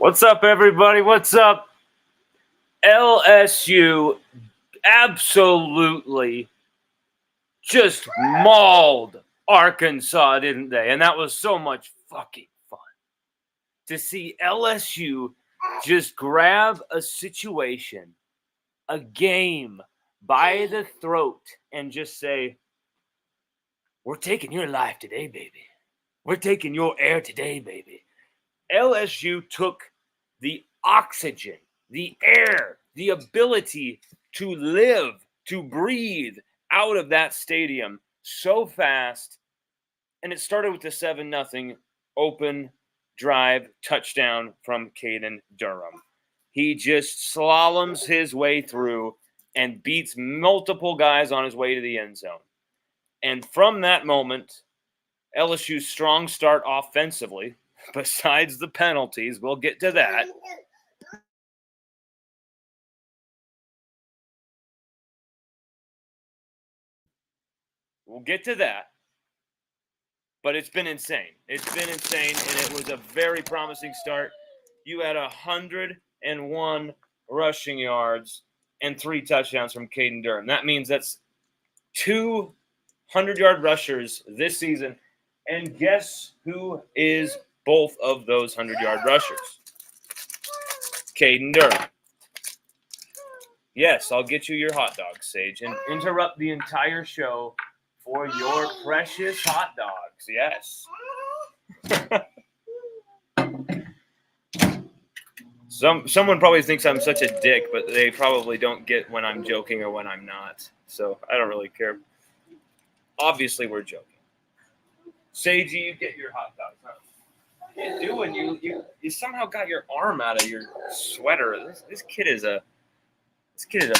What's up, everybody? What's up? LSU absolutely just mauled Arkansas, didn't they? And that was so much fucking fun to see LSU just grab a situation, a game by the throat and just say, "We're taking your life today, baby. We're taking your air today, baby." LSU took the oxygen, the air, the ability to live, to breathe out of that stadium so fast. And it started with the 7-0 open drive touchdown from Caden Durham. He just slaloms his way through and beats multiple guys on his way to the end zone. And from that moment, LSU's strong start offensively, besides the penalties, we'll get to that. We'll get to that. But it's been insane. It's been insane, and it was a very promising start. You had 101 rushing yards and 3 touchdowns from Caden Durham. That means that's 2 100-yard rushers this season. And guess who is both of those 100-yard rushers? Caden Durham. Yes, I'll get you your hot dogs, Sage, and interrupt the entire show for your precious hot dogs. Yes. Someone probably thinks I'm such a dick, but they probably don't get when I'm joking or when I'm not. So I don't really care. Obviously, we're joking. Sage, you get your hot dogs. Huh? What are you doing? You somehow got your arm out of your sweater. This kid is a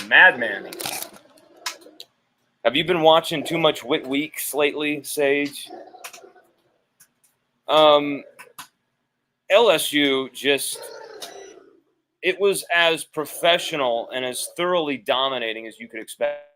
madman. Have you been watching too much Wit Weeks lately, Sage? LSU just, it was as professional and as thoroughly dominating as you could expect.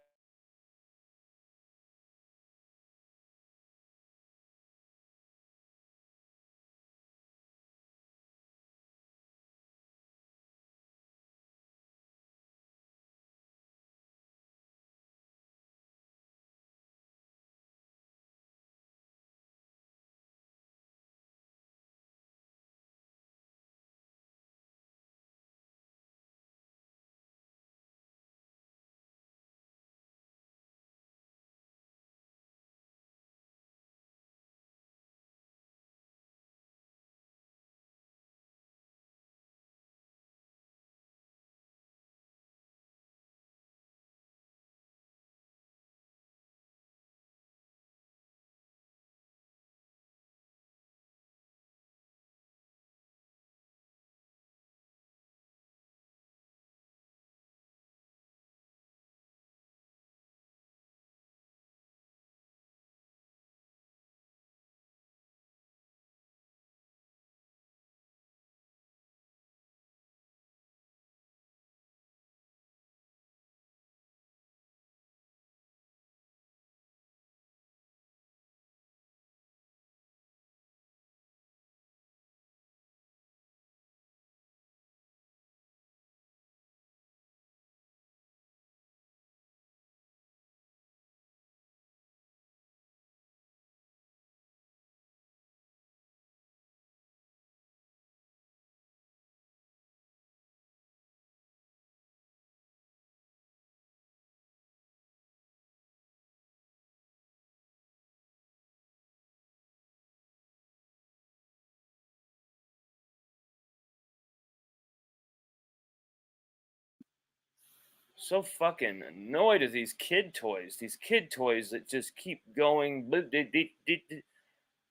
So fucking annoyed at these kid toys. These kid toys that just keep going.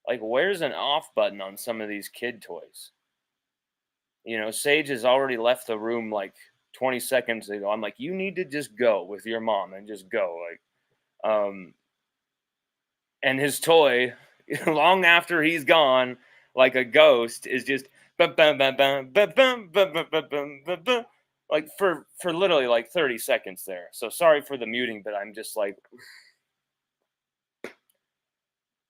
Like, where's an off button on some of these kid toys? You know, Sage has already left the room like 20 seconds ago. I'm like, you need to just go with your mom and just go. And his toy, long after he's gone, like a ghost, is just like for literally like 30 seconds there. So sorry for the muting, but I'm just like,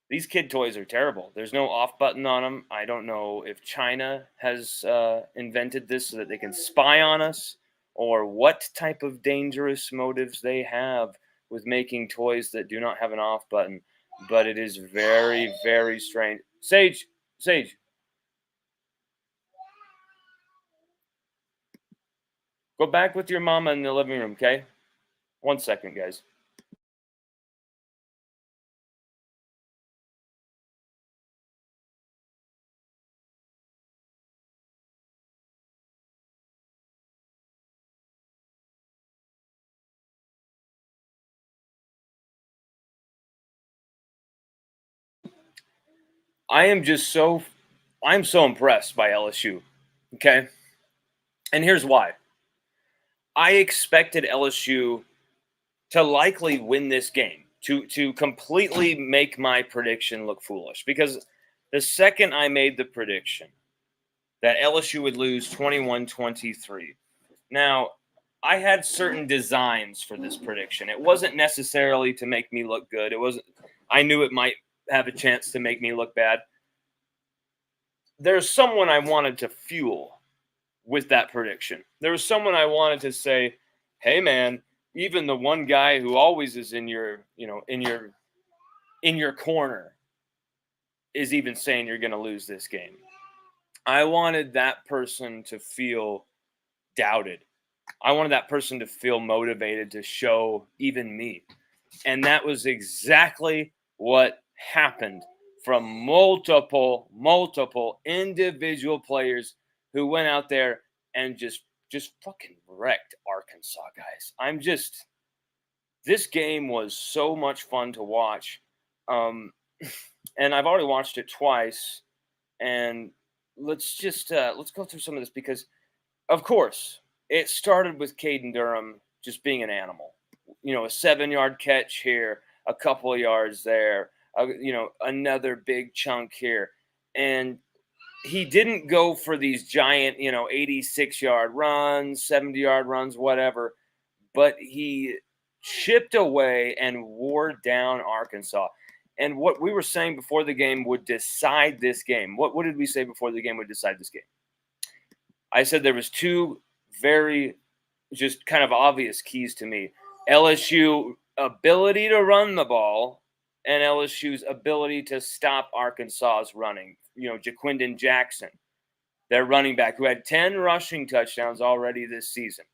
These kid toys are terrible. There's no off button on them. I don't know if China has invented this so that they can spy on us, or what type of dangerous motives they have with making toys that do not have an off button. But it is very, very strange. Sage, Sage, go back with your mama in the living room, okay? 1 second, guys. I am just so I'm so impressed by LSU. Okay. And here's why. I expected LSU to likely win this game, to completely make my prediction look foolish, because the second I made the prediction that LSU would lose 21-23. Now, I had certain designs for this prediction. It wasn't necessarily to make me look good. It wasn't I knew it might have a chance to make me look bad. There's someone I wanted to fuel with that prediction. There was someone I wanted to say, "Hey man, even the one guy who always is in your, in your corner is even saying you're going to lose this game." I wanted that person to feel doubted. I wanted that person to feel motivated to show even me. And that was exactly what happened from multiple individual players who went out there and just fucking wrecked Arkansas, guys. This game was so much fun to watch. Um, and I've already watched it twice. And let's go through some of this, because of course it started with Caden Durham just being an animal. A 7-yard catch here, a couple of yards there, another big chunk here. And he didn't go for these giant, 86-yard runs, 70-yard runs, whatever, but he chipped away and wore down Arkansas. And what we were saying before the game would decide this game. What did we say before the game would decide this game? I said there was two very just kind of obvious keys to me. LSU ability to run the ball and LSU's ability to stop Arkansas's running. Jaquindon Jackson, their running back, who had 10 rushing touchdowns already this season.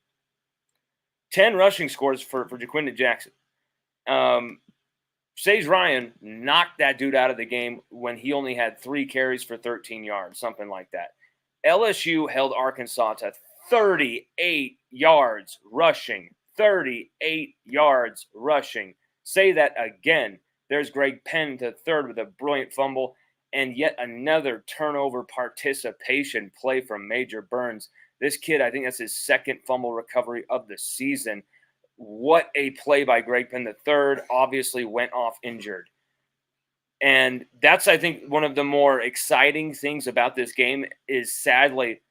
10 rushing scores for Jaquindon Jackson. Sage Ryan knocked that dude out of the game when he only had 3 carries for 13 yards, something like that. LSU held Arkansas to 38 yards rushing. 38 yards rushing. Say that again. There's Greg Penn to third with a brilliant fumble, and yet another turnover participation play from Major Burns. This kid, I think that's his second fumble recovery of the season. What a play by Greg Penn the third. Obviously went off injured. And that's, I think, one of the more exciting things about this game is, sadly,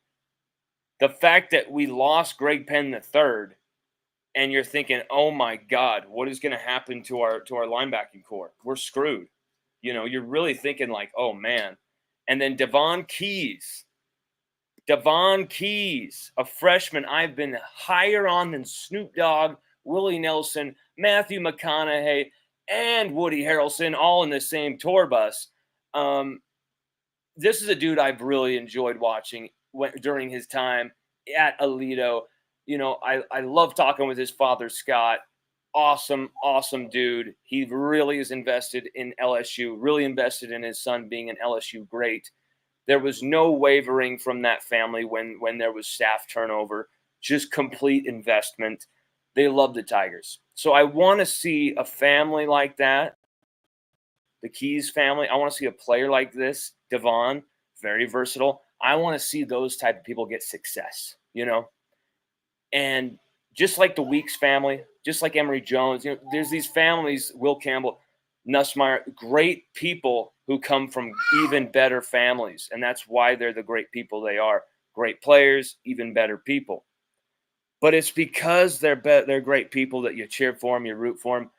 the fact that we lost Greg Penn the third, and you're thinking, oh my God, what is going to happen to our linebacking core? We're screwed. You're really thinking like, oh man. And then Devon Keys, a freshman I've been higher on than Snoop Dogg, Willie Nelson, Matthew McConaughey, and Woody Harrelson, all in the same tour bus. This is a dude I've really enjoyed watching during his time at Aledo. I love talking with his father, Scott. Awesome dude. He really is invested in LSU, really invested in his son being an LSU great. There was no wavering from that family when there was staff turnover, just complete investment. They love the Tigers. So I want to see a family like that, the Keys family. I want to see a player like this, Devon, very versatile. I want to see those type of people get success, And just like the Weeks family, just like Emory Jones, there's these families, Will Campbell, Nussmeier, great people who come from even better families. And that's why they're the great people they are. Great players, even better people. But it's because they're great people that you cheer for them, you root for them,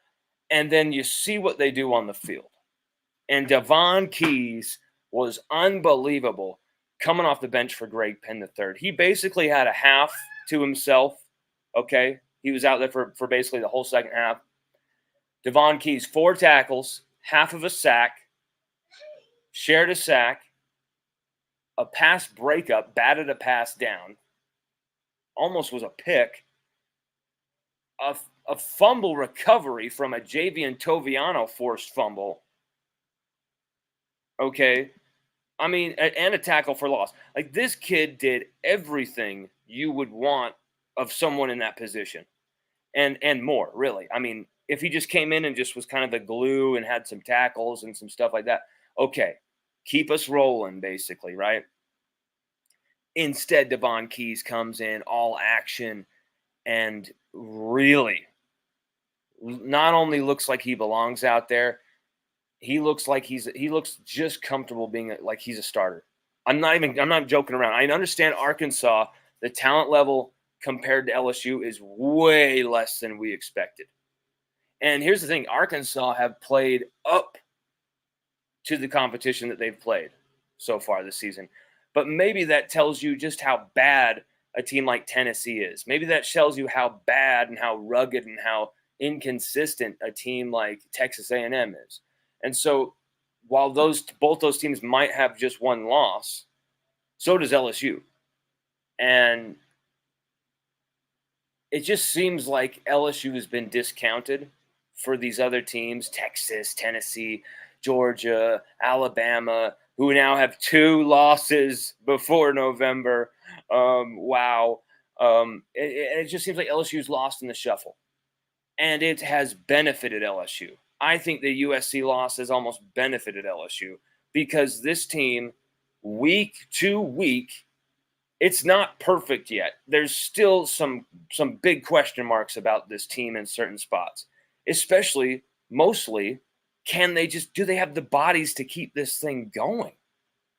and then you see what they do on the field. And Devon Keys was unbelievable coming off the bench for Greg Penn III. He basically had a half to himself, okay? He was out there for basically the whole second half. Devon Keys, 4 tackles, half of a sack, shared a sack, a pass breakup, batted a pass down, almost was a pick, a fumble recovery from a Javian Toviano forced fumble, okay? I mean, and a tackle for loss. Like, this kid did everything you would want of someone in that position, and more, really. I mean, if he just came in and just was kind of the glue and had some tackles and some stuff like that, okay, keep us rolling, basically, right? Instead, Devon Keys comes in all action and really not only looks like he belongs out there, he looks just comfortable being like he's a starter. I'm not joking around. I understand Arkansas, the talent level compared to LSU is way less than we expected. And here's the thing, Arkansas have played up to the competition that they've played so far this season. But maybe that tells you just how bad a team like Tennessee is. Maybe that tells you how bad and how rugged and how inconsistent a team like Texas A&M is. And so while both those teams might have just one loss, so does LSU. And it just seems like LSU has been discounted for these other teams, Texas, Tennessee, Georgia, Alabama, who now have 2 losses before November. Wow. It just seems like LSU's lost in the shuffle. And it has benefited LSU. I think the USC loss has almost benefited LSU because this team, week to week, it's not perfect yet. There's still some big question marks about this team in certain spots, especially, mostly, do they have the bodies to keep this thing going?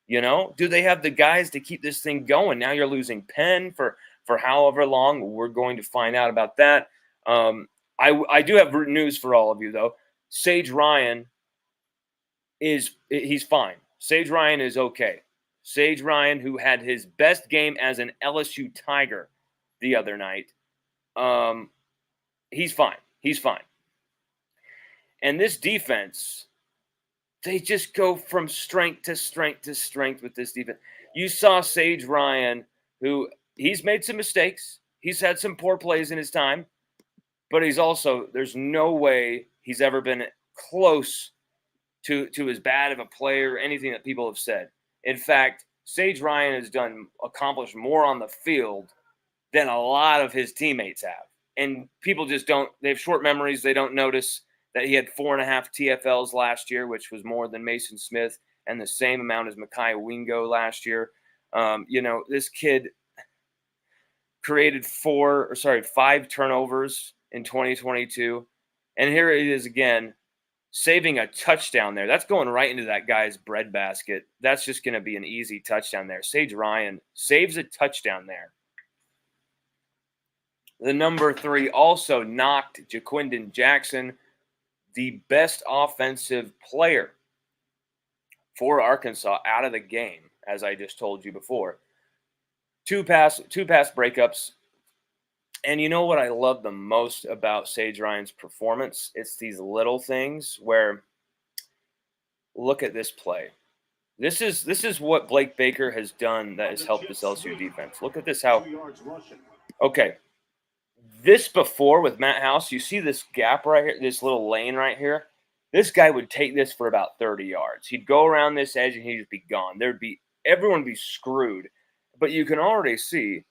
You know, do they have the guys to keep this thing going? Now you're losing Penn for however long. We're going to find out about that. I do have news for all of you, though. Sage Ryan he's fine. Sage Ryan is okay. Sage Ryan, who had his best game as an LSU Tiger the other night, he's fine. He's fine. And this defense, they just go from strength to strength to strength with this defense. You saw Sage Ryan, who he's made some mistakes. He's had some poor plays in his time, but there's no way he's ever been close to as bad of a player, anything that people have said. In fact, Sage Ryan has accomplished more on the field than a lot of his teammates have. And people just they have short memories. They don't notice that he had 4.5 TFLs last year, which was more than Mason Smith and the same amount as Mekhi Wingo last year. This kid created 5 turnovers in 2022. And here it is again, saving a touchdown there. That's going right into that guy's breadbasket. That's just going to be an easy touchdown there. Sage Ryan saves a touchdown there. The number 3 also knocked Jaquindon Jackson, the best offensive player for Arkansas, out of the game, as I just told you before. 2 pass breakups. And you know what I love the most about Sage Ryan's performance? It's these little things where, look at this play. This is what Blake Baker has done that has helped this LSU defense. Look at this. Okay. This before with Matt House, you see this gap right here, this little lane right here? This guy would take this for about 30 yards. He'd go around this edge and he'd just be gone. Everyone would be screwed. But you can already see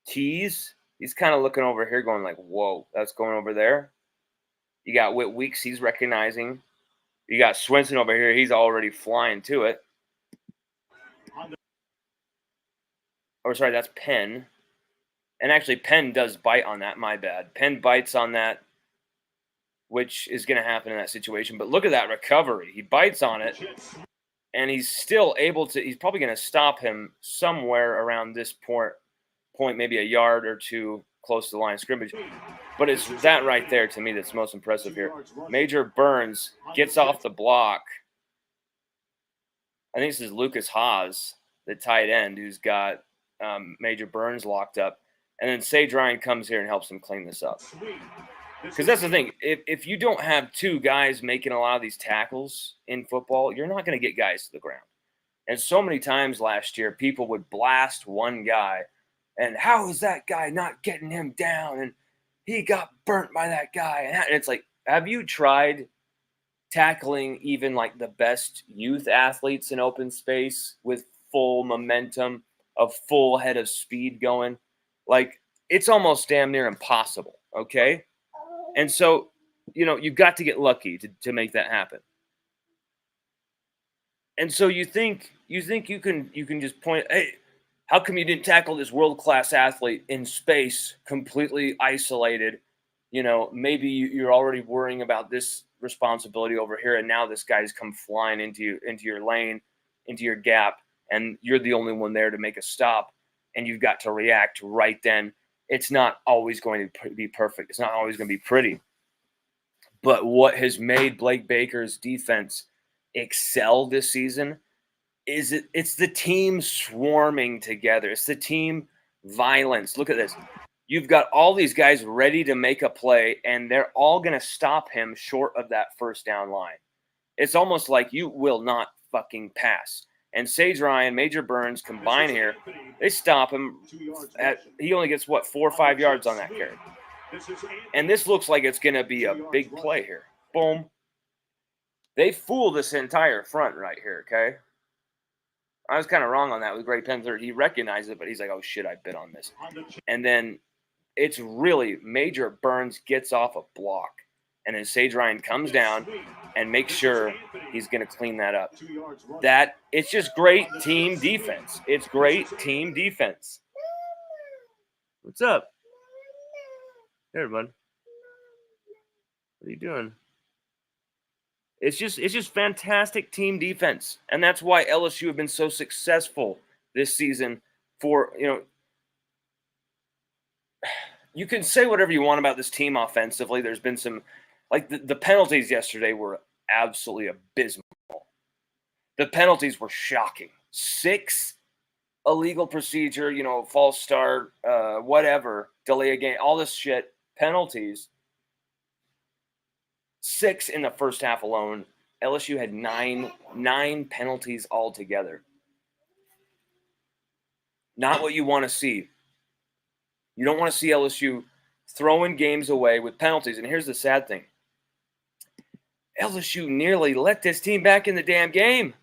Keys, he's kind of looking over here going like, whoa, that's going over there. You got Whit Weeks, he's recognizing. You got Swinson over here, he's already flying to it. That's Penn. And actually, Penn does bite on that, my bad. Penn bites on that, which is going to happen in that situation. But look at that recovery. He bites on it, and he's still able to – he's probably going to stop him somewhere around this point, maybe a yard or 2 close to the line of scrimmage. But it's that right there to me that's most impressive here. Major Burns gets off the block I think this is Lucas Haas, the tight end, who's got Major Burns locked up. And then Sage Ryan comes here and helps him clean this up. Because that's the thing. If you don't have two guys making a lot of these tackles in football, you're not going to get guys to the ground. And so many times last year, people would blast one guy. And how is that guy not getting him down? And he got burnt by that guy. And it's like, have you tried tackling even like the best youth athletes in open space with full momentum, a full head of speed going? Like, it's almost damn near impossible, okay? And so, you've got to get lucky to make that happen. And so you think you can just point, hey, how come you didn't tackle this world-class athlete in space, completely isolated? Maybe you're already worrying about this responsibility over here, and now this guy's come flying into your lane, into your gap, and you're the only one there to make a stop, and you've got to react right then. It's not always going to be perfect. It's not always going to be pretty. But what has made Blake Baker's defense excel this season is it's the team swarming together. It's the team violence. Look at this. You've got all these guys ready to make a play, and they're all going to stop him short of that first down line. It's almost like you will not fucking pass. And Sage Ryan, Major Burns combine here. They stop him. He only gets, 4 or 5 yards on that carry. And this looks like it's going to be a big play here. Boom. They fool this entire front right here, okay? I was kind of wrong on that with Gray Panther. He recognized it, but he's like, oh, shit, I bit on this. And then it's really Major Burns gets off a block. And then Sage Ryan comes down and makes sure he's going to clean that up. It's just great team defense. It's great team defense. What's up? Here, bud. What are you doing? It's just fantastic team defense. And that's why LSU have been so successful this season. You can say whatever you want about this team offensively. There's been some, like the penalties yesterday were absolutely abysmal. The penalties were shocking. 6 illegal procedure, false start, whatever, delay a game, all this shit, penalties. 6 in the first half alone. LSU had nine penalties altogether. Not what you want to see. You don't want to see LSU throwing games away with penalties. And here's the sad thing. LSU nearly let this team back in the damn game.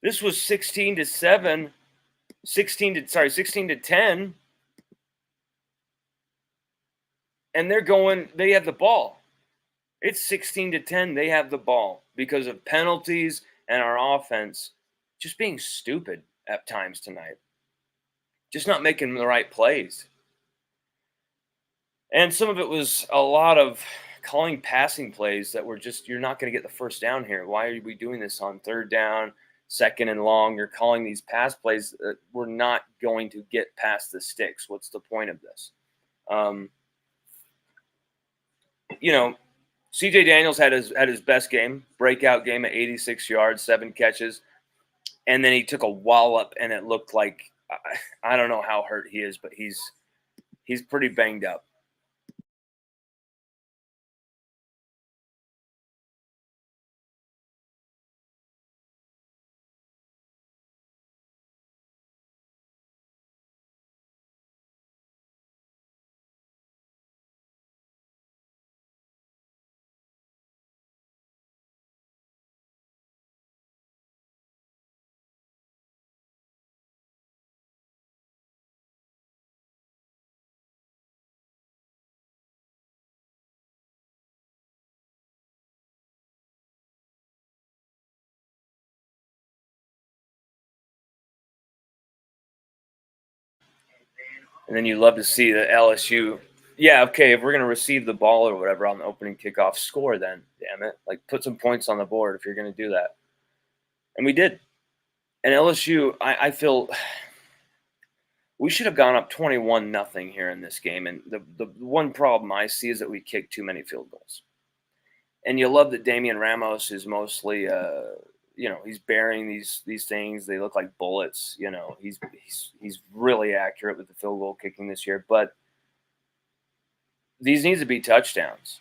This was 16-7, 16 to 10. And they have the ball. It's 16 to 10. They have the ball because of penalties and our offense just being stupid at times tonight. Just not making the right plays. And some of it was a lot of calling passing plays that were just, you're not going to get the first down here. Why are we doing this on 3rd down, 2nd and long? You're calling these pass plays that we're not going to get past the sticks. What's the point of this? CJ Daniels had his best game, breakout game at 86 yards, 7 catches. And then he took a wallop, and it looked like, I don't know how hurt he is, but he's pretty banged up. And then you love to see the LSU. Yeah, okay, if we're going to receive the ball or whatever on the opening kickoff, score then, damn it. Like, put some points on the board if you're going to do that. And we did. And LSU, I feel we should have gone up 21-0 here in this game. And the one problem I see is that we kicked too many field goals. And you love that Damian Ramos is mostly, he's burying these things. They look like bullets. He's really accurate with the field goal kicking this year. But these need to be touchdowns.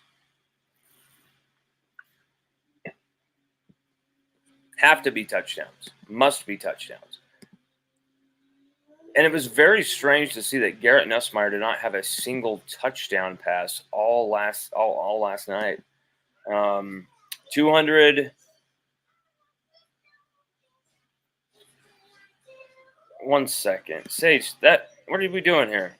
Have to be touchdowns. Must be touchdowns. And it was very strange to see that Garrett Nussmeier did not have a single touchdown pass all last night. 200. One second, Sage. What are we doing here?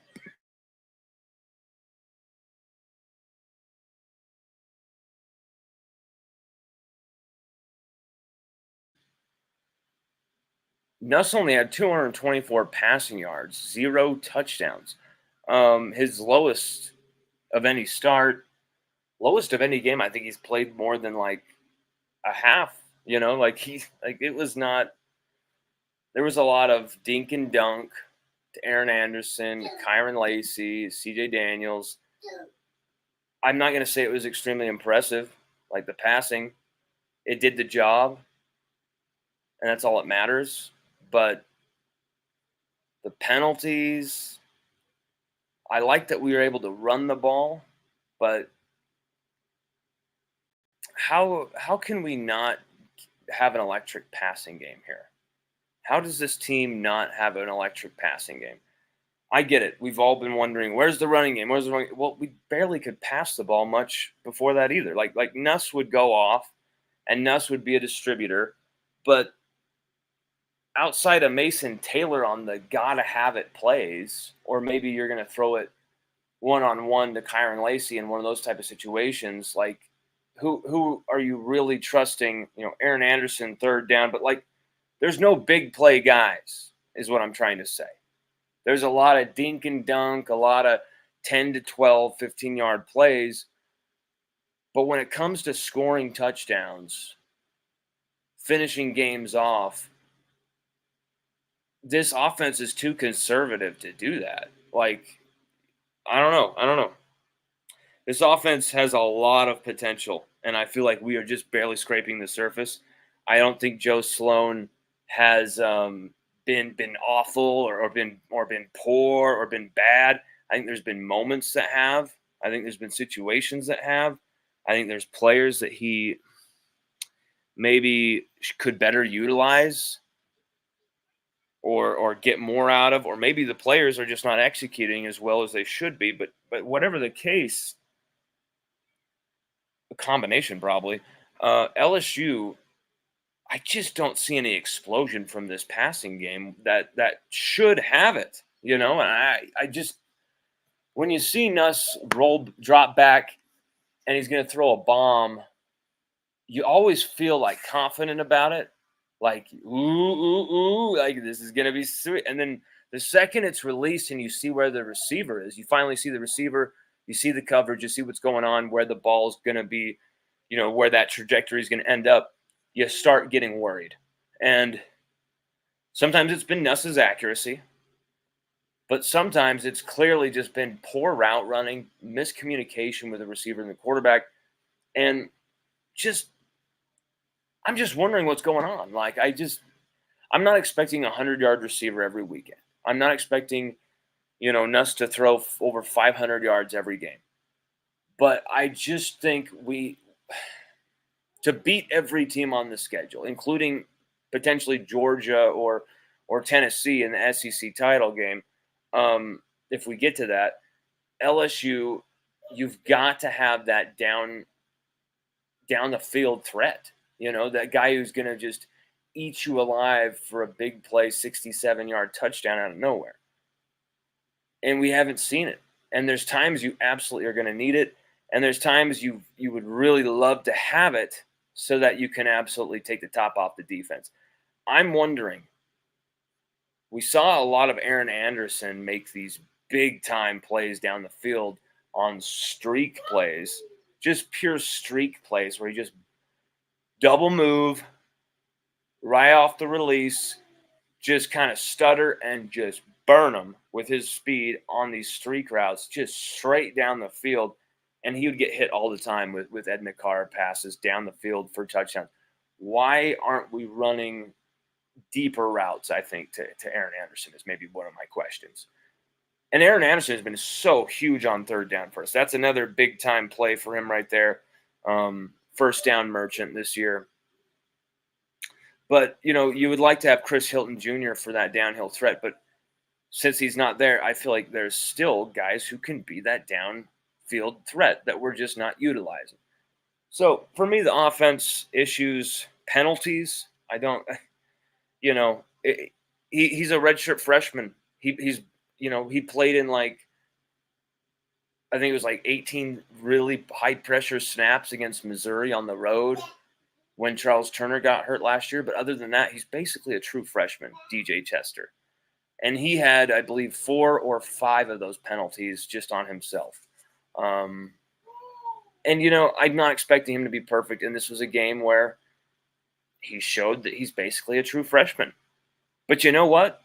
Nuss only had 224 passing yards, 0 touchdowns. His lowest of any start, lowest of any game. I think he's played more than like a half. It was not. There was a lot of dink and dunk to Aaron Anderson, Kyron Lacey, C.J. Daniels. I'm not going to say it was extremely impressive. Like the passing, it did the job, and that's all that matters. But the penalties, I like that we were able to run the ball, but how can we not have an electric passing game here? How does this team not have an electric passing game? I get it. We've all been wondering, where's the running game? Where's the running game? Well, we barely could pass the ball much before that either. Like Nuss would go off, and Nuss would be a distributor, but outside of Mason Taylor on the gotta have it plays, or maybe you're going to throw it one-on-one to Kyron Lacey in one of those type of situations, like who are you really trusting? Aaron Anderson, third down, but there's no big play guys is what I'm trying to say. There's a lot of dink and dunk, a lot of 10 to 12, 15-yard plays. But when it comes to scoring touchdowns, finishing games off, this offense is too conservative to do that. I don't know. This offense has a lot of potential, and I feel like we are just barely scraping the surface. I don't think Joe Sloan has been awful or been poor or been bad. I think there's been moments that have. I think there's been situations that have. I think there's players that he maybe could better utilize or get more out of, or maybe the players are just not executing as well as they should be. But whatever the case, a combination probably. LSU, I just don't see any explosion from this passing game that should have it. And I just, when you see Nuss drop back, and he's going to throw a bomb, you always feel confident about it. Ooh, this is going to be sweet. And then the second it's released and you see where the receiver is, you finally see the receiver, you see the coverage, you see what's going on, where the ball's going to be, where that trajectory is going to end up, you start getting worried. And sometimes it's been Nuss's accuracy, but sometimes it's clearly just been poor route running, miscommunication with the receiver and the quarterback, and I'm just wondering what's going on. I'm not expecting a 100-yard receiver every weekend. I'm not expecting, Nuss to throw over 500 yards every game. But I just think to beat every team on the schedule, including potentially Georgia or Tennessee in the SEC title game, if we get to that, LSU, you've got to have that down the field threat. That guy who's going to just eat you alive for a big play, 67-yard touchdown out of nowhere. And we haven't seen it. And there's times you absolutely are going to need it. And there's times you would really love to have it so that you can absolutely take the top off the defense. I'm wondering, we saw a lot of Aaron Anderson make these big-time plays down the field on streak plays, just pure streak plays where he just double move right off the release, just kind of stutter and just burn them with his speed on these streak routes, just straight down the field. and he would get hit all the time with Edna Carr passes down the field for touchdowns. Why aren't we running deeper routes, I think, to Aaron Anderson is maybe one of my questions. And Aaron Anderson has been so huge on third down for us. That's another big-time play for him right there. First down merchant this year. But, you would like to have Chris Hilton Jr. for that downhill threat. But since he's not there, I feel like there's still guys who can be that downfield threat that we're just not utilizing. So, for me, the offense issues, penalties, I don't – he's a redshirt freshman. He played in I think it was 18 really high pressure snaps against Missouri on the road when Charles Turner got hurt last year. But other than that, he's basically a true freshman, DJ Chester. And he had, I believe, 4 or 5 of those penalties just on himself. And, I'm not expecting him to be perfect. And this was a game where he showed that he's basically a true freshman. But you know what?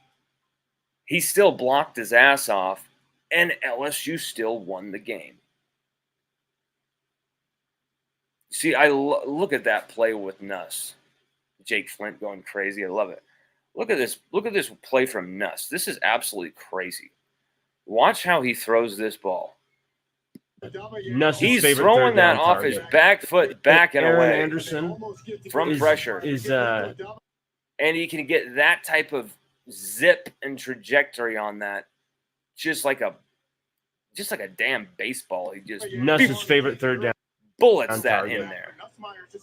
He still blocked his ass off, and LSU still won the game. See, I look at that play with Nuss. Jake Flint going crazy. I love it. Look at this. Look at this play from Nuss. This is absolutely crazy. Watch how he throws this ball. He's throwing that off his back foot, backing away. Aaron Anderson from pressure. And he can get that type of zip and trajectory on that, just like a damn baseball. He just Nuss's favorite third down bullets that target. In there.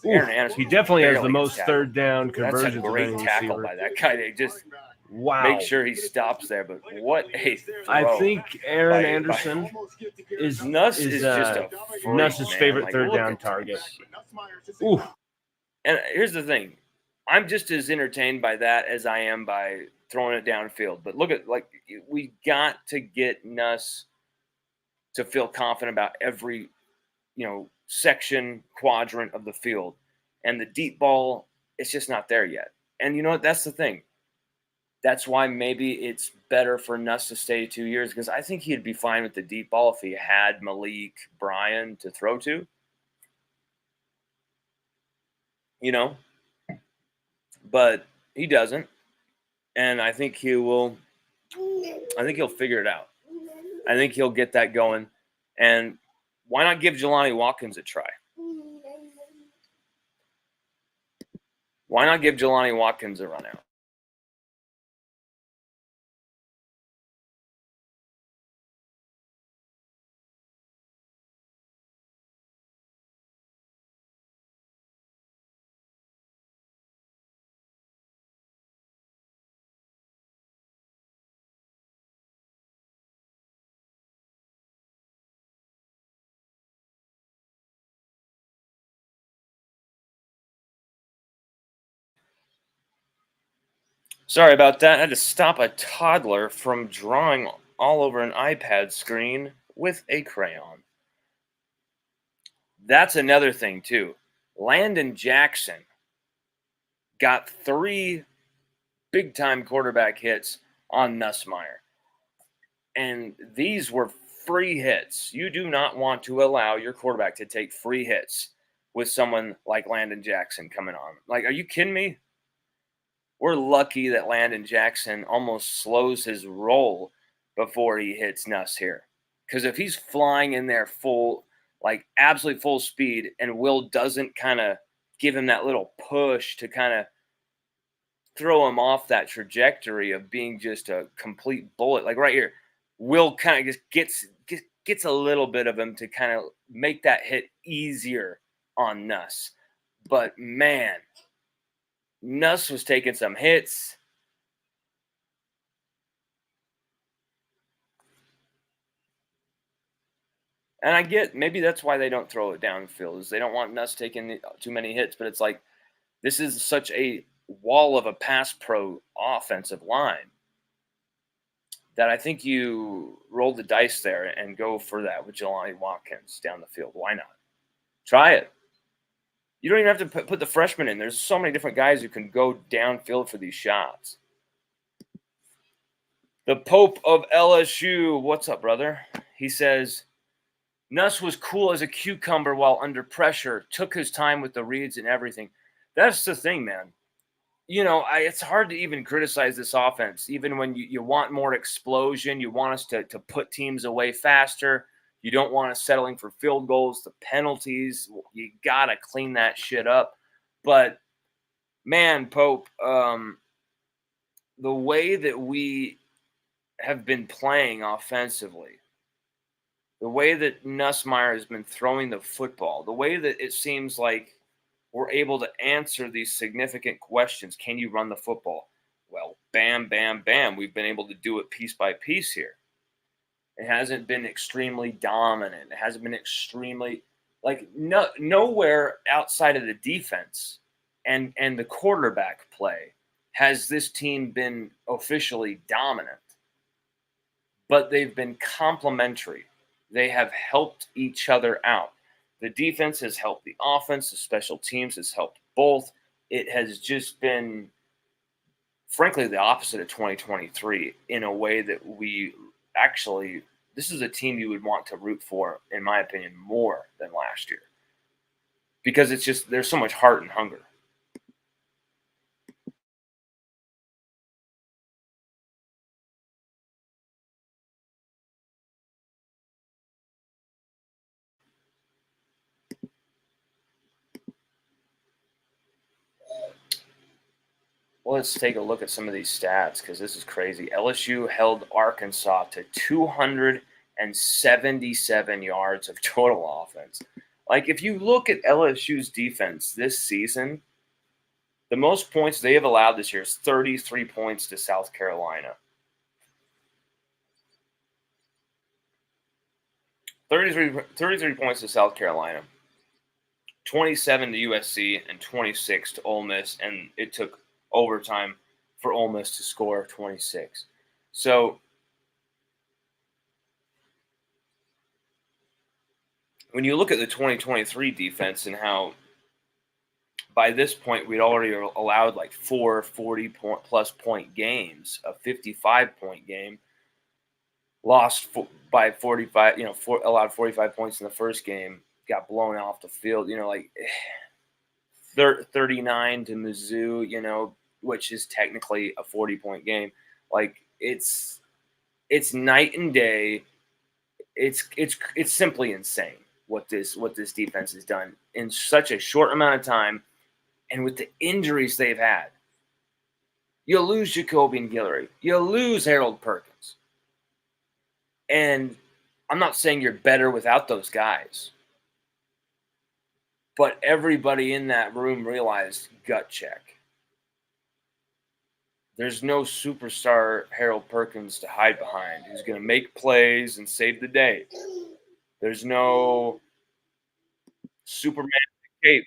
Aaron Anderson, he definitely has the most third down conversions. That's a great tackle by that guy. They just make sure he stops there. But what a throw! I think Aaron Anderson is just a freak, Nuss's favorite third down target. Ooh. And here's the thing. I'm just as entertained by that as I am by throwing it downfield. But look at, we got to get Nuss to feel confident about every, section, quadrant of the field. And the deep ball, it's just not there yet. And you know what? That's the thing. That's why maybe it's better for Nuss to stay 2 years, because I think he'd be fine with the deep ball if he had Malik Bryan to throw to. But he doesn't, and I think he'll figure it out. I think he'll get that going, and why not give Jelani Watkins a try? Why not give Jelani Watkins a run out? Sorry about that. I had to stop a toddler from drawing all over an iPad screen with a crayon. That's another thing, too. Landon Jackson got 3 big-time quarterback hits on Nussmeier. And these were free hits. You do not want to allow your quarterback to take free hits with someone like Landon Jackson coming on. Are you kidding me? We're lucky that Landon Jackson almost slows his roll before he hits Nuss here. Because if he's flying in there absolutely full speed, and Will doesn't kind of give him that little push to kind of throw him off that trajectory of being just a complete bullet, right here, Will kind of just gets a little bit of him to kind of make that hit easier on Nuss. But, man, Nuss was taking some hits. And I get maybe that's why they don't throw it downfield, is they don't want Nuss taking too many hits. But it's this is such a wall of a pass pro offensive line that I think you roll the dice there and go for that with Jelani Watkins down the field. Why not? Try it. You don't even have to put the freshman in. There's so many different guys who can go downfield for these shots. The Pope of LSU, what's up, brother? He says, Nuss was cool as a cucumber while under pressure, took his time with the reads and everything. That's the thing, man. It's hard to even criticize this offense, even when you want more explosion. You want us to put teams away faster. You don't want us settling for field goals, the penalties. You got to clean that shit up. But, man, Pope, the way that we have been playing offensively, the way that Nussmeier has been throwing the football, the way that it seems like we're able to answer these significant questions. Can you run the football? Well, bam, bam, bam. We've been able to do it piece by piece here. It hasn't been extremely dominant. It hasn't been extremely nowhere outside of the defense and the quarterback play has this team been officially dominant. But they've been complementary. They have helped each other out. The defense has helped the offense. The special teams has helped both. It has just been, frankly, the opposite of 2023 in a way that this is a team you would want to root for, in my opinion, more than last year. Because it's just, there's so much heart and hunger. Well, let's take a look at some of these stats because this is crazy. LSU held Arkansas to 277 yards of total offense. Like, if you look at LSU's defense this season, the most points they have allowed this year is 33 points to South Carolina. 33 points to South Carolina. 27 to USC and 26 to Ole Miss, and it took overtime for Ole Miss to score 26. So when you look at the 2023 defense and how by this point we'd already allowed like 4 40-plus point games, a 55-point game, lost by 45, allowed 45 points in the first game, got blown off the field, 39 to Mizzou, which is technically a 40-point game. Like, it's night and day. It's simply insane what this defense has done in such a short amount of time, and with the injuries they've had. You lose Jacobian Guillory, you lose Harold Perkins, and I'm not saying you're better without those guys. But everybody in that room realized, gut check. There's no superstar Harold Perkins to hide behind who's going to make plays and save the day. There's no Superman cape,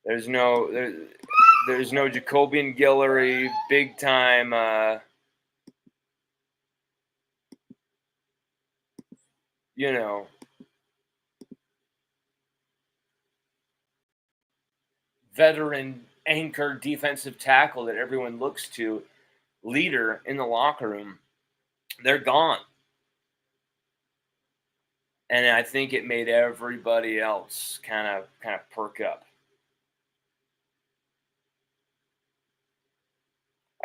There's no Jacobian Guillory, big time, veteran anchor defensive tackle that everyone looks to, leader in the locker room. They're gone. And I think it made everybody else kind of perk up.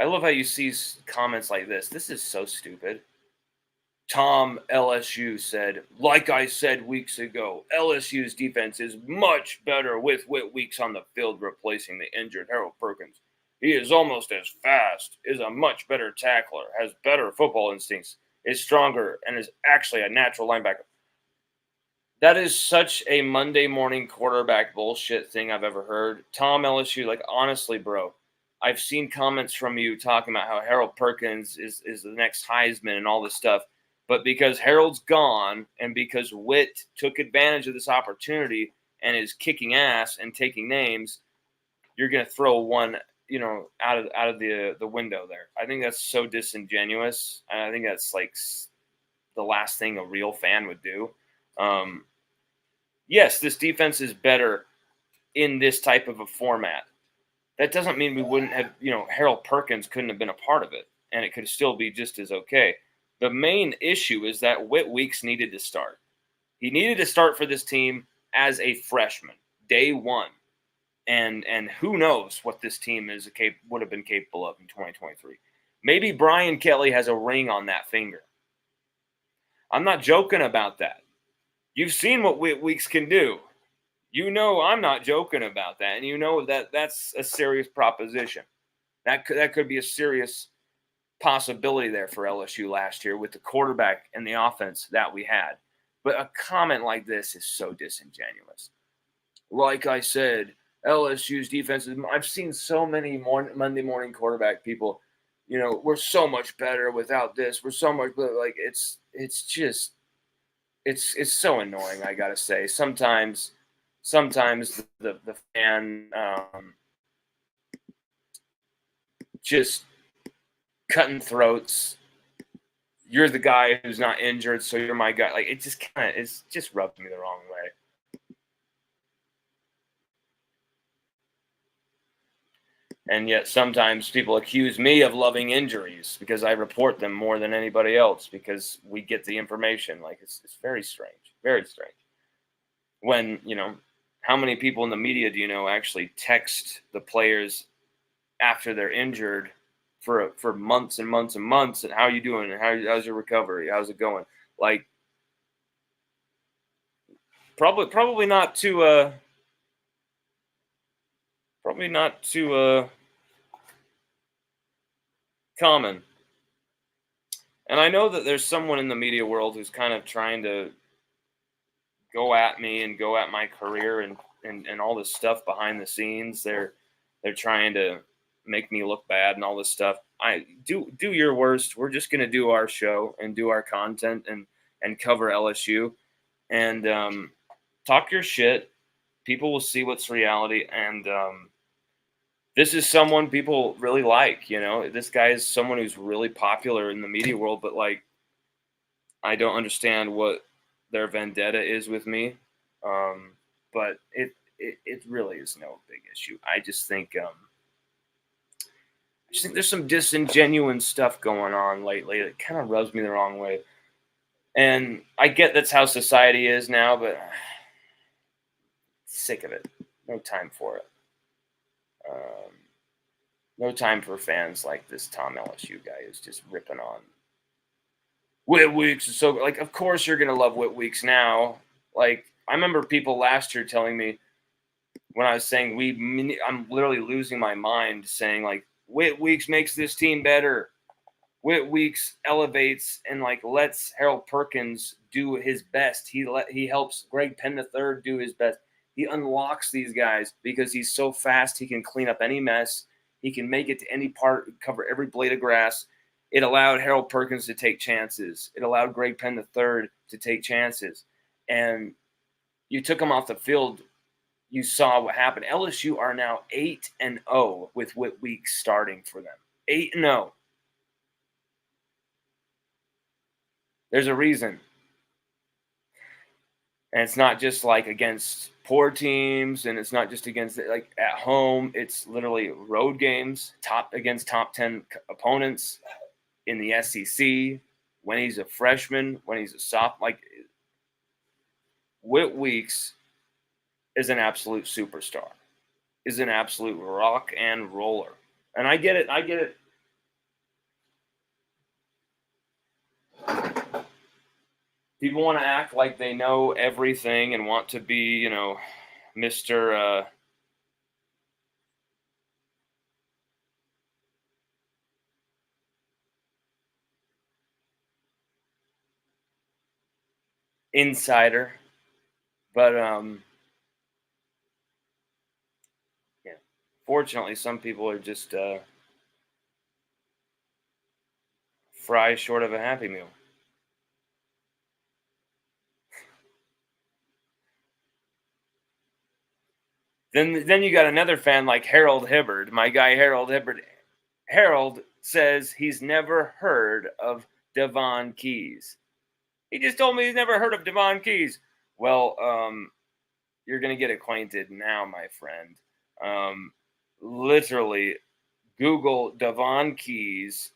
I love how you see comments like this. This is so stupid. Tom LSU said, like I said weeks ago, LSU's defense is much better with Whit Weeks on the field replacing the injured Harold Perkins. He is almost as fast, is a much better tackler, has better football instincts, is stronger, and is actually a natural linebacker. That is such a Monday morning quarterback bullshit thing I've ever heard. Tom LSU, honestly, bro, I've seen comments from you talking about how Harold Perkins is the next Heisman and all this stuff. But because Harold's gone and because Witt took advantage of this opportunity and is kicking ass and taking names, you're going to throw one, out of the window there. I think that's so disingenuous. And I think that's like the last thing a real fan would do. Yes, this defense is better in this type of a format. That doesn't mean we wouldn't have, Harold Perkins couldn't have been a part of it, and it could still be just as okay. The main issue is that Whit Weeks needed to start. He needed to start for this team as a freshman, day one. And who knows what this team would have been capable of in 2023. Maybe Brian Kelly has a ring on that finger. I'm not joking about that. You've seen what Whit Weeks can do. You know I'm not joking about that, and you know that that's a serious proposition. That could be a serious possibility there for LSU last year with the quarterback and the offense that we had. But a comment like this is so disingenuous. Like I said, LSU's defense is. I've seen so many Monday morning quarterback people. You know, we're so much better without this. We're so much better. Like it's just it's so annoying. I gotta say, sometimes the fan just cutting throats. You're the guy who's not injured, so you're my guy. Like it just rubs me the wrong way. And yet sometimes people accuse me of loving injuries because I report them more than anybody else because we get the information. Like it's very strange, very strange. When, you know, how many people in the media do you know actually text the players after they're injured for months and months and months, and how are you doing, and how's your recovery, how's it going? Like probably not too common. And I know that there's someone in the media world who's kind of trying to go at me and go at my career and all this stuff behind the scenes. They're trying to make me look bad and all this stuff. I do your worst. We're just gonna do our show and do our content and cover LSU and talk your shit. People will see what's reality, and this is someone people really like. You know, this guy is someone who's really popular in the media world, but like, I don't understand what their vendetta is with me. But it really is no big issue. I just think there's some disingenuous stuff going on lately that kind of rubs me the wrong way. And I get that's how society is now, but sick of it. No time for it. No time for fans like this Tom LSU guy who's just ripping on. Whit Weeks is so like. Of course you're gonna love Whit Weeks now. Like I remember people last year telling me when I was saying I'm literally losing my mind saying like Whit Weeks makes this team better. Whit Weeks elevates and like lets Harold Perkins do his best. He helps Greg Penn III do his best. He unlocks these guys because he's so fast. He can clean up any mess. He can make it to any part, cover every blade of grass. It allowed Harold Perkins to take chances. It allowed Greg Penn III to take chances. And you took him off the field, you saw what happened. LSU are now 8-0 with Whit Weeks starting for them. 8-0. There's a reason. And it's not just like against poor teams, and it's not just against like at home. It's literally road games, against top 10 opponents in the SEC. When he's a freshman, when he's a sophomore, like Whit Weeks is an absolute superstar, is an absolute rock and roller. And I get it. People want to act like they know everything and want to be, you know, Mr. Insider. But, yeah, fortunately, some people are just fry short of a Happy Meal. Then you got another fan like Harold Hibbard, my guy Harold Hibbard. Harold says he's never heard of Devon Keys. He just told me he's never heard of Devon Keys. Well, you're going to get acquainted now, my friend. Literally, Google Devon Keys,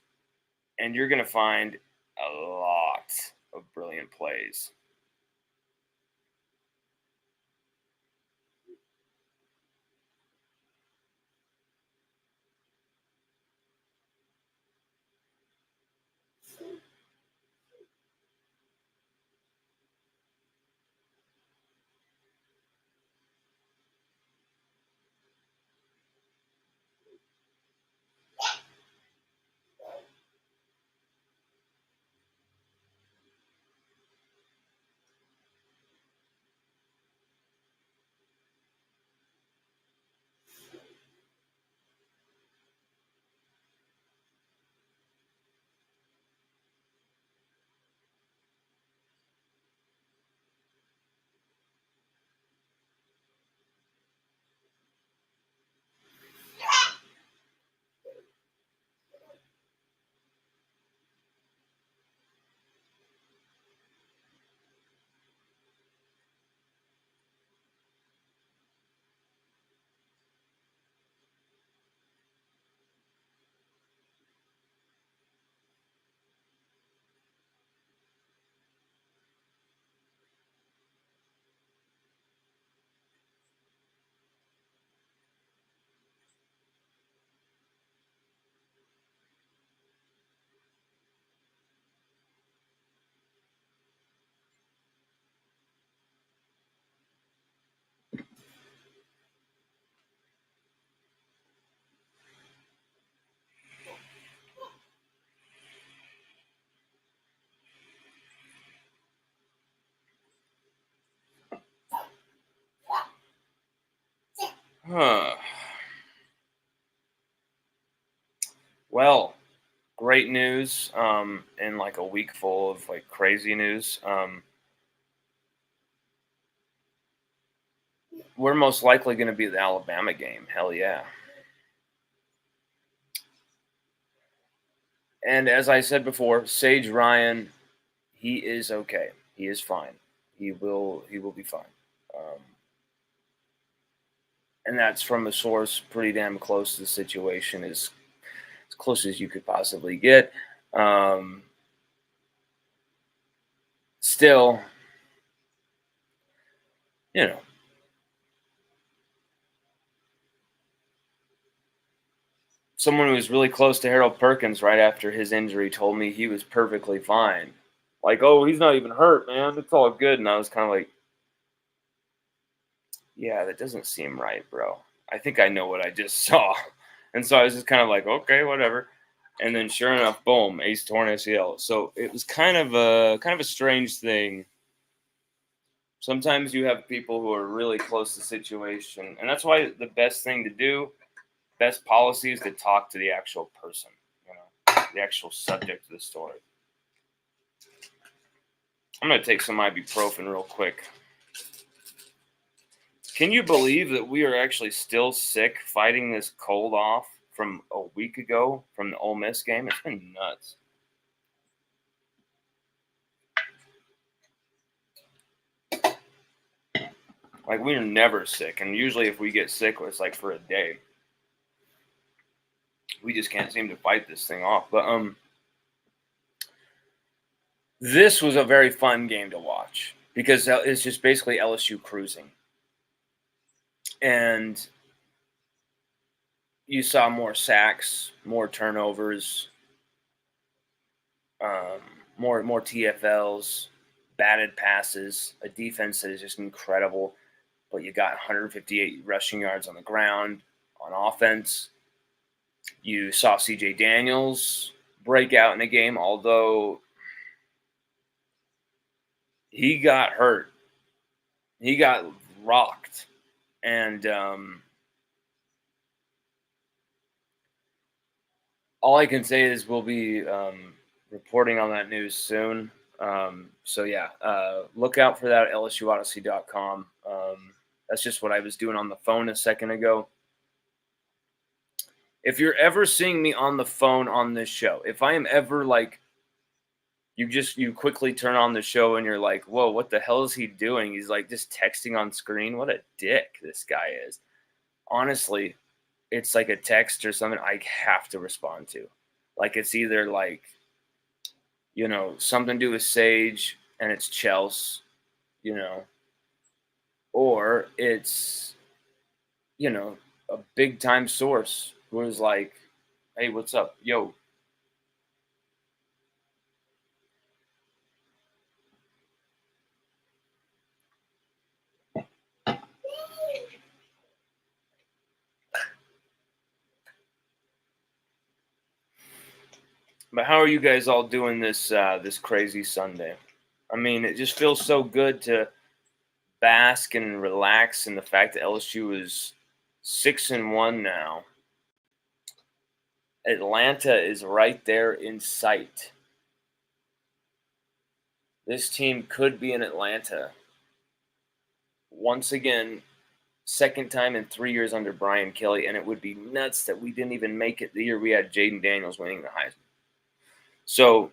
and you're going to find a lot of brilliant plays. Huh. Well, great news in like a week full of like crazy news. We're most likely going to be at the Alabama game. Hell yeah. And as I said before, Sage Ryan, he is okay. He is fine. He will be fine. And that's from a source pretty damn close to the situation, as close as you could possibly get. Still, you know, someone who was really close to Harold Perkins right after his injury told me he was perfectly fine. Like, oh, he's not even hurt, man. It's all good. And I was kind of like, yeah, that doesn't seem right, bro. I think I know what I just saw. And so I was just kind of like, okay, whatever. And then sure enough, boom, ace torn ACL. So it was kind of a strange thing. Sometimes you have people who are really close to the situation, and that's why the best thing to do, best policy, is to talk to the actual person, the actual subject of the story. I'm going to take some ibuprofen real quick. Can you believe that we are actually still sick fighting this cold off from a week ago from the Ole Miss game? It's been nuts. Like, we're never sick, and usually if we get sick, it's like for a day. We just can't seem to fight this thing off. But this was a very fun game to watch because it's just basically LSU cruising. And you saw more sacks, more turnovers, more TFLs, batted passes, a defense that is just incredible. But you got 158 rushing yards on the ground on offense. You saw C.J. Daniels break out in the game, although he got hurt. He got rocked. And all I can say is we'll be reporting on that news soon. So, yeah, look out for that at LSUODYSSEY.com. That's just what I was doing on the phone a second ago. If you're ever seeing me on the phone on this show, if I am ever like, you quickly turn on the show and you're like, whoa, what the hell is he doing? He's like just texting on screen. What a dick this guy is. Honestly, it's like a text or something I have to respond to. Like, it's either like, something to do with Sage and it's Chelsea, or it's, a big time source who is like, hey, what's up? Yo. But how are you guys all doing this crazy Sunday? I mean, it just feels so good to bask and relax in the fact that LSU is 6-1 now. Atlanta is right there in sight. This team could be in Atlanta once again, second time in 3 years under Brian Kelly, and it would be nuts that we didn't even make it the year we had Jaden Daniels winning the Heisman. So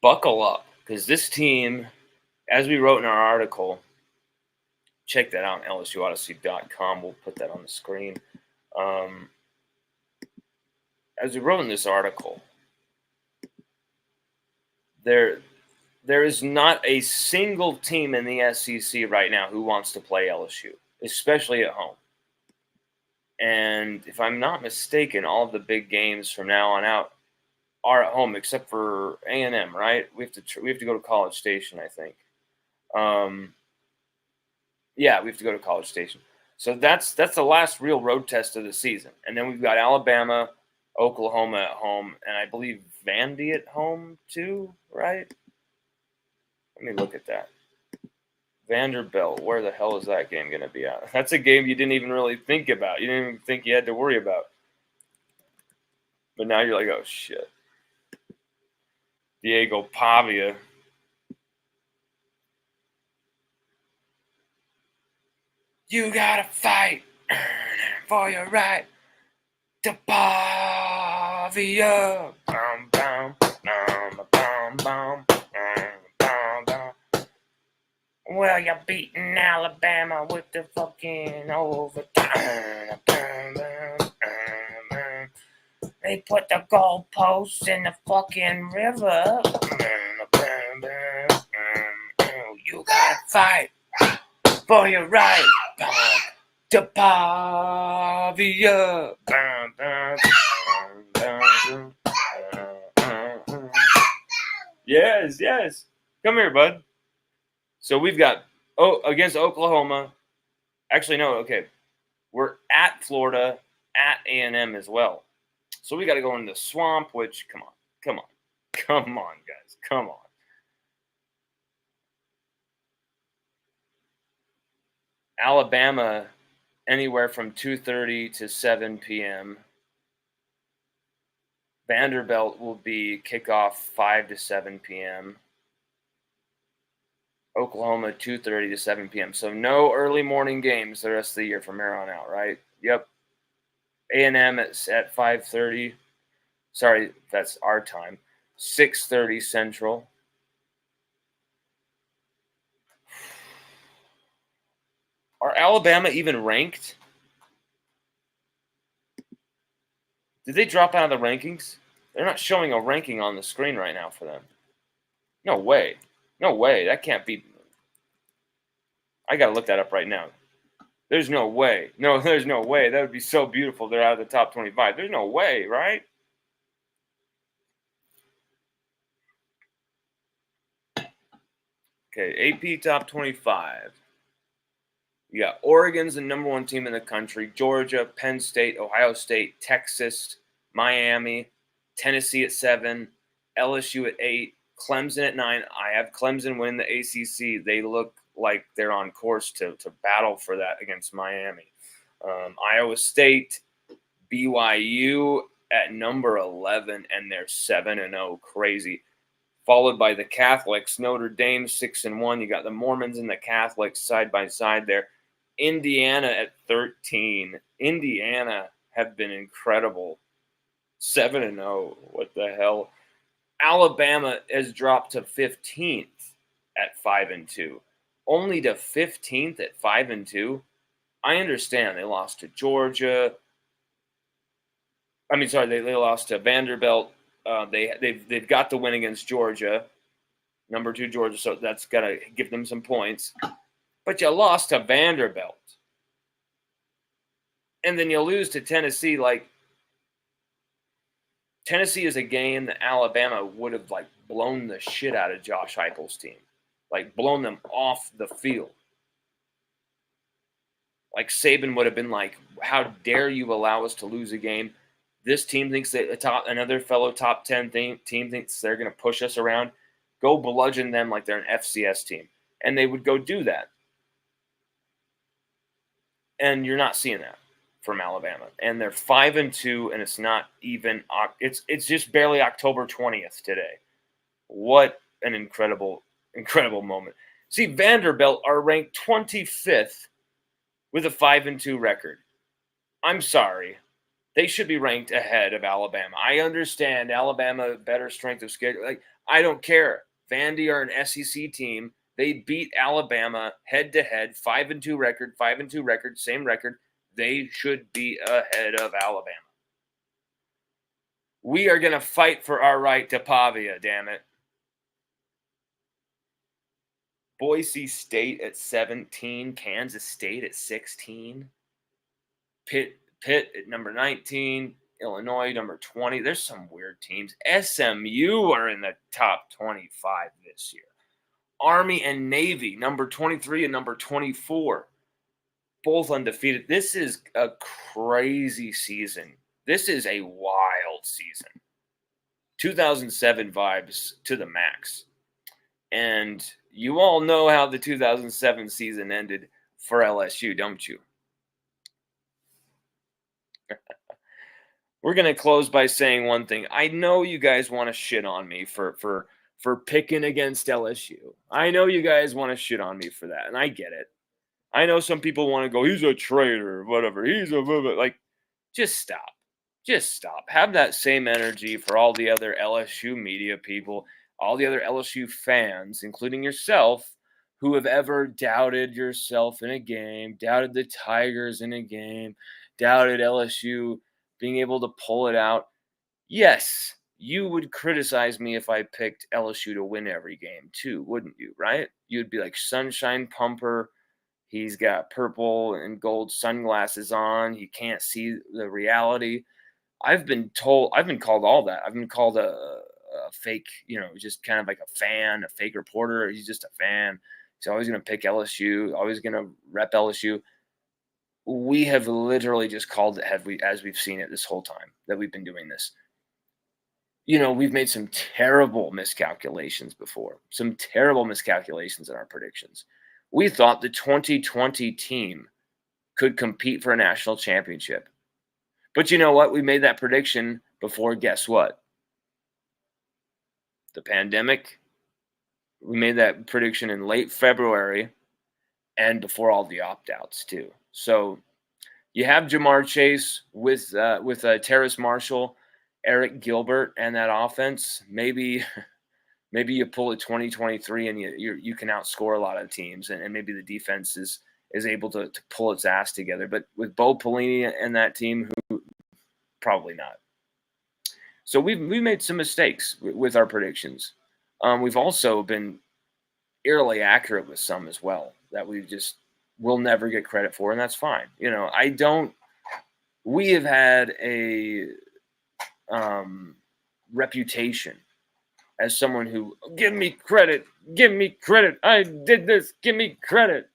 buckle up, because this team, as we wrote in our article, check that out on LSUODYSSEY.com. We'll put that on the screen. As we wrote in this article, there is not a single team in the SEC right now who wants to play LSU, especially at home. And if I'm not mistaken, all of the big games from now on out are at home, except for A&M, right? We have to go to College Station, I think. Yeah, we have to go to College Station. So that's the last real road test of the season. And then we've got Alabama, Oklahoma at home, and I believe Vandy at home too, right? Let me look at that. Vanderbilt, where the hell is that game going to be at? That's a game you didn't even really think about. You didn't even think you had to worry about. But now you're like, oh, shit. Diego Pavia. You got to fight for your right to Pavia. Bum, bum, bum, bum, bum. Well, you're beating Alabama with the fucking overtime. They put the goalposts in the fucking river. You gotta fight for your right to Pavia. Yes. Come here, bud. So we've got against Oklahoma. Actually, no. Okay, we're at Florida, at A&M as well. So we got to go into the swamp. Which, come on, guys, come on. Alabama, anywhere from 2:30 to 7 p.m. Vanderbilt will be kickoff 5 to 7 p.m. Oklahoma 2:30 to 7 p.m. So no early morning games the rest of the year from here on out, right? Yep. A&M at 5:30. Sorry, that's our time. 6:30 Central. Are Alabama even ranked? Did they drop out of the rankings? They're not showing a ranking on the screen right now for them. No way. That can't be. I got to look that up right now. There's no way. No, there's no way. That would be so beautiful. They're out of the top 25. There's no way, right? Okay, AP top 25. You got Oregon's the number one team in the country. Georgia, Penn State, Ohio State, Texas, Miami, Tennessee at 7, LSU at 8, Clemson at 9. I have Clemson win the ACC. They look like they're on course to battle for that against Miami. Iowa State, BYU at number 11, and they're 7-0, crazy. Followed by the Catholics, Notre Dame 6-1. You got the Mormons and the Catholics side by side there. Indiana at 13. Indiana have been incredible. 7-0. What the hell? Alabama has dropped to 15th at 5-2. Only to 15th at 5-2. I understand they lost to Georgia. They lost to Vanderbilt. They've got the win against Georgia, number 2 Georgia, so that's gonna give them some points. But you lost to Vanderbilt, and then you lose to Tennessee. Like, Tennessee is a game that Alabama would have like blown the shit out of Josh Heupel's team, like blown them off the field. Like, Saban would have been like, "How dare you allow us to lose a game? This team thinks that another fellow top 10 team thinks they're going to push us around. Go bludgeon them like they're an FCS team." And they would go do that. And you're not seeing that from Alabama. And they're 5-2, and it's not even – it's just barely October 20th today. What an incredible, incredible moment. See, Vanderbilt are ranked 25th with a 5-2 record. I'm sorry. They should be ranked ahead of Alabama. I understand Alabama better strength of schedule. Like, I don't care. Vandy are an SEC team. They beat Alabama head to head, 5-2 record, same record. They should be ahead of Alabama. We are going to fight for our right to Pavia, damn it. Boise State at 17, Kansas State at 16, Pitt at number 19, Illinois number 20. There's some weird teams. SMU are in the top 25 this year. Army and Navy, number 23 and number 24, both undefeated. This is a crazy season. This is a wild season. 2007 vibes to the max. And you all know how the 2007 season ended for LSU, don't you? We're going to close by saying one thing. I know you guys want to shit on me for picking against LSU. I know you guys want to shit on me for that, and I get it. I know some people want to go, he's a traitor, whatever. He's a like, just stop. Just stop. Have that same energy for all the other LSU media people, all the other LSU fans, including yourself, who have ever doubted yourself in a game, doubted the Tigers in a game, doubted LSU being able to pull it out. Yes, you would criticize me if I picked LSU to win every game too, wouldn't you, right? You'd be like, Sunshine Pumper, he's got purple and gold sunglasses on, he can't see the reality. I've been called all that. I've been called a fake, just kind of like a fan, a fake reporter. He's just a fan. He's always going to pick LSU, always going to rep LSU. We have literally just called it as we've seen it this whole time that we've been doing this. We've made some terrible miscalculations before, some terrible miscalculations in our predictions. We thought the 2020 team could compete for a national championship. But you know what? We made that prediction before, guess what? The pandemic. We made that prediction in late February and before all the opt-outs too. So you have Jamar Chase with Terrace Marshall, Eric Gilbert, and that offense. Maybe you pull a 2023 and you can outscore a lot of teams, and maybe the defense is able to pull its ass together. But with Bo Pelini and that team, who probably not. So we made some mistakes with our predictions. We've also been eerily accurate with some as well that we'll never get credit for, and that's fine. We have had a reputation as someone who, give me credit, I did this, give me credit.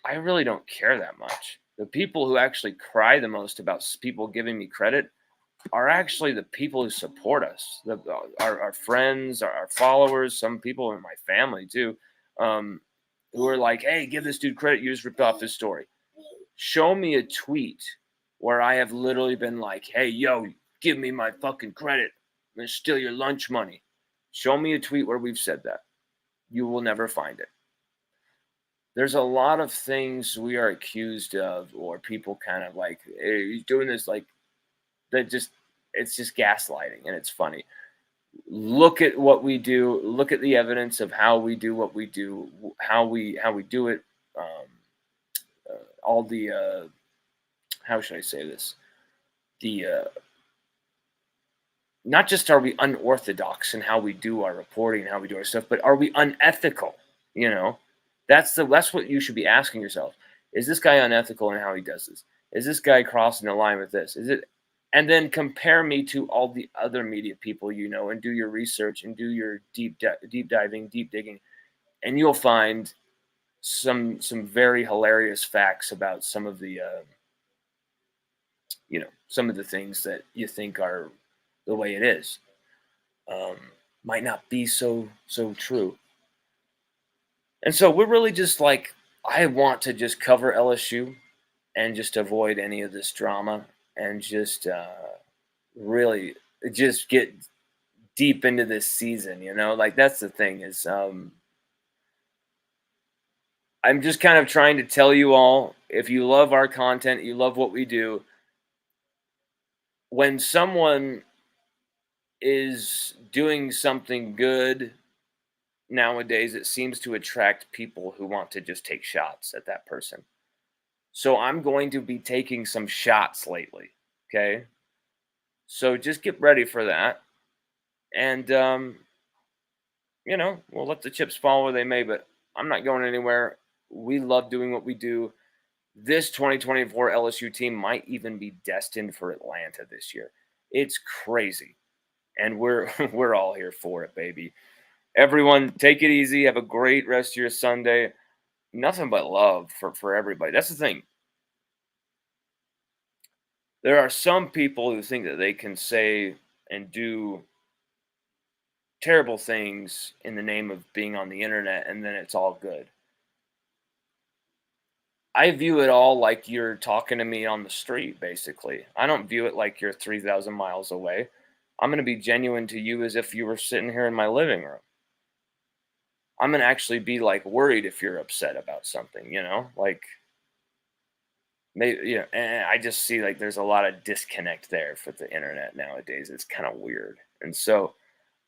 I really don't care that much. The people who actually cry the most about people giving me credit are actually the people who support us, our friends, our followers, some people in my family too, who are like, hey, give this dude credit, you just ripped off his story. Show me a tweet where I have literally been like, hey, yo, give me my fucking credit. I'm going to steal your lunch money. Show me a tweet where we've said that. You will never find it. There's a lot of things we are accused of, or people kind of like, hey, he's doing this, like, it's just gaslighting, and it's funny. Look at what we do. Look at the evidence of how we do what we do, how we do it. All the how should I say this? The not just are we unorthodox in how we do our reporting and how we do our stuff, but are we unethical? You know, that's what you should be asking yourself. Is this guy unethical in how he does this? Is this guy crossing the line with this? Is it? And then compare me to all the other media people you know, and do your research and do your deep diving, deep digging, and you'll find some very hilarious facts about some of the some of the things that you think are the way it is. Might not be so true. And so we're really just like, I want to just cover LSU and just avoid any of this drama and just really just get deep into this season, you know? Like, that's the thing is I'm just kind of trying to tell you all, if you love our content, you love what we do, when someone is doing something good nowadays, it seems to attract people who want to just take shots at that person. So I'm going to be taking some shots lately, okay? So just get ready for that. And, we'll let the chips fall where they may, but I'm not going anywhere. We love doing what we do. This 2024 LSU team might even be destined for Atlanta this year. It's crazy. And we're all here for it, baby. Everyone, take it easy. Have a great rest of your Sunday. Nothing but love for everybody. That's the thing. There are some people who think that they can say and do terrible things in the name of being on the internet, and then it's all good. I view it all like you're talking to me on the street, basically. I don't view it like you're 3,000 miles away. I'm going to be genuine to you as if you were sitting here in my living room. I'm going to actually be like worried if you're upset about something, you know, like maybe, and I just see like there's a lot of disconnect there for the internet nowadays. It's kind of weird. And so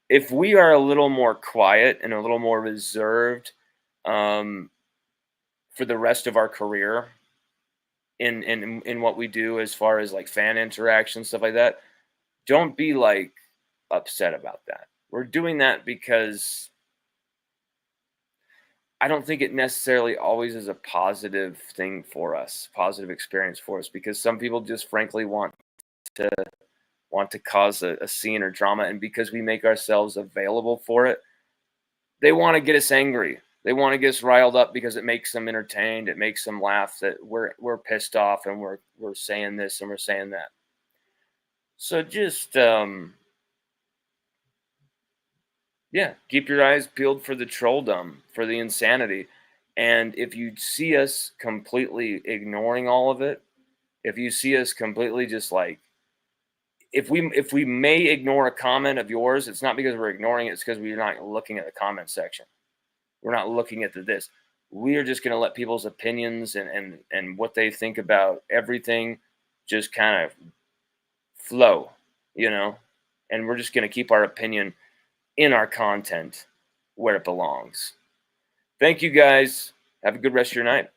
if we are a little more quiet and a little more reserved for the rest of our career in what we do as far as like fan interaction, stuff like that, don't be like upset about that. We're doing that because I don't think it necessarily always is a positive thing for us, positive experience for us, because some people just frankly want to cause a scene or drama, and because we make ourselves available for it, they want to get us angry. They want to get us riled up because it makes them entertained. It makes them laugh that we're pissed off and we're saying this and we're saying that. So just keep your eyes peeled for the trolldom, for the insanity. And if you see us completely ignoring all of it, if you see us completely just like, if we may ignore a comment of yours, it's not because we're ignoring it, it's because we're not looking at the comment section. We're not looking at this. We are just going to let people's opinions and what they think about everything just kind of flow, and we're just going to keep our opinion in our content where it belongs. Thank you guys. Have a good rest of your night.